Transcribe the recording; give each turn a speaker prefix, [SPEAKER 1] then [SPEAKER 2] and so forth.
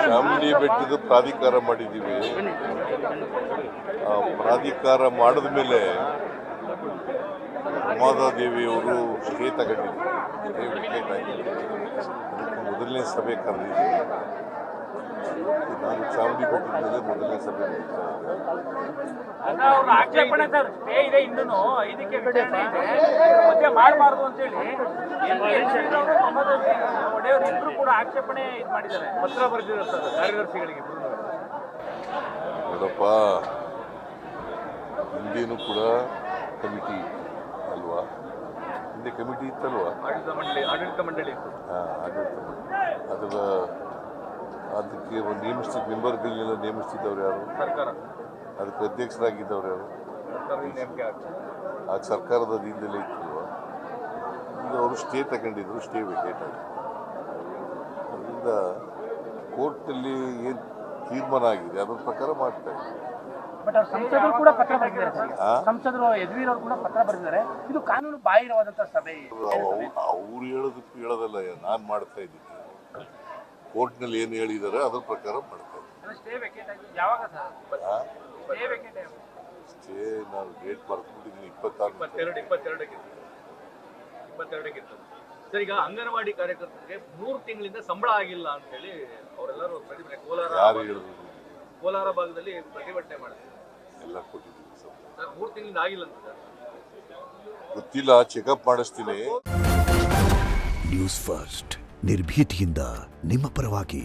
[SPEAKER 1] ಚಾಮುಂಡಿ ಬೆಟ್ಟದ ಪ್ರಾಧಿಕಾರ ಮಾಡಿದ್ದೀವಿ. ಆ ಪ್ರಾಧಿಕಾರ ಮಾಡಿದ ಮೇಲೆ ಉಮಾದೇವಿಯವರು ಸ್ಟೇ ತಗೊಂಡಿದ್ರು, ಸ್ಟೇ ವಿಕೆಟ್ ಆಗಿದ್ರು. ಅದಕ್ಕೆ ಮೊದಲನೇ ಸಭೆ ಕರೆದಿದ್ದೀವಿ. ನಾನು ಚಾಮುಂಡಿ ಬೆಟ್ಟದ ಮೇಲೆ ಮೊದಲನೇ ಸಭೆ ನಡೀತಾ
[SPEAKER 2] ಆಕ್ಷೇಪಣೆ ಸರ್ ಸ್ಟೇ ಇದೆ, ಇನ್ನೂ ಇದಕ್ಕೆ ವಿಚಾರಣೆ ಇದೆ, ಮಧ್ಯೆ ಮಾಡಬಾರ್ದು ಅಂತೇಳಿ ಒಡೆಯವರು ಇಬ್ರು ಕೂಡ ಆಕ್ಷೇಪಣೆ ಇದು ಮಾಡಿದ್ದಾರೆ, ಪತ್ರ ಬರೆದಿದ್ದಾರೆ ಸರ್ ಕಾರ್ಯದರ್ಶಿಗಳಿಗೆ.
[SPEAKER 1] ನೋಡಪ್ಪ, ಹಿಂದೇನು ಕೂಡ ಕಮಿಟಿ ಅಲ್ವಾ, ಹಿಂದೆ ಕಮಿಟಿ ಇತ್ತಲ್ವಾ,
[SPEAKER 2] ಆಡಳಿತ ಮಂಡಳಿ
[SPEAKER 1] ಆಡಳಿತ ಮಂಡಳಿ. ಅದಕ್ಕೆ ಒಂದು ನೇಮಿಸ್ತಿದ್ದ ಮೆಂಬರ್ಗಳನ್ನೆಲ್ಲ ನೇಮಿಸ್ತಿದ್ದವ್ರು ಯಾರು?
[SPEAKER 2] ಸರ್ಕಾರ.
[SPEAKER 1] ಅದಕ್ಕೆ ಅಧ್ಯಕ್ಷರಾಗಿದ್ದವ್ರು ಯಾರು? ಆ ಸರ್ಕಾರದ ಅಧೀನದಲ್ಲೇ ಇತ್ತಲ್ವ. ಈಗ ಅವರು ಸ್ಟೇ ತಗೊಂಡಿದ್ರು, ಸ್ಟೇ ವೇಕೇಟ್ ಆಗಿದೆ. ಅದರಿಂದ ಕೋರ್ಟ್ನಲ್ಲಿ ಏನು ತೀರ್ಮಾನ ಆಗಿದೆ ಅದರ ಪ್ರಕಾರ ಮಾಡ್ತಾ ಇದ್ದಾರೆ.
[SPEAKER 2] ಬಟ್ ಅವ್ರು ಸಂಸದರು ಕೂಡ ಪತ್ರ ಬರೆದಿದ್ದಾರೆ, ಸಂಸದರು ಯದುವೀರ್ ಅವರು ಕೂಡ ಪತ್ರ ಬರೆದಿದ್ದಾರೆ. ಇದು ಕಾನೂನು ಬಾಹಿರವಾದಂತಹ ಸಭೆ.
[SPEAKER 1] ಅವ್ರು ಹೇಳೋದಕ್ಕೂ ಹೇಳೋದಲ್ಲ, ನಾನು ಮಾಡ್ತಾ ಇದ್ದೀನಿ. ಕೋರ್ಟ್ನಲ್ಲಿ ಏನು ಹೇಳಿದ್ದಾರೆ ಅದರ ಪ್ರಕಾರ ಮಾಡ್ತಾ ಇದ್ದೀನಿ. ಸ್ಟೇ ನಾನು ಡೇಟ್ ಬರ್ಕೊಂಡಿದ್ದೀನಿ,
[SPEAKER 2] 22ಕ್ಕೆ ಸರ್. ಈಗ ಅಂಗನವಾಡಿ ಕಾರ್ಯಕರ್ತರಿಗೆ 3 ತಿಂಗಳಿಂದ ಸಂಬಳ ಆಗಿಲ್ಲ ಅಂತ ಹೇಳಿ ಅವರೆಲ್ಲರೂ ಪ್ರತಿಭಟನೆ, ಕೋಲಾರ ಭಾಗದಲ್ಲಿ ಪ್ರತಿಭಟನೆ ಮಾಡಿದ್ರು.
[SPEAKER 1] ಎಲ್ಲ ಕೊಟ್ಟಿದ್ದೀನಿ ಸರ್,
[SPEAKER 2] 3 ತಿಂಗಳಿಂದ ಆಗಿಲ್ಲ ಅಂತ ಸರ್.
[SPEAKER 1] ಗೊತ್ತಿಲ್ಲ, ಚೆಕಪ್ ಮಾಡಿಸ್ತೀನಿ.
[SPEAKER 3] ನ್ಯೂಸ್ ಫಸ್ಟ್, ನಿರ್ಭೀತಿಯಿಂದ ನಿಮ್ಮ ಪರವಾಗಿ.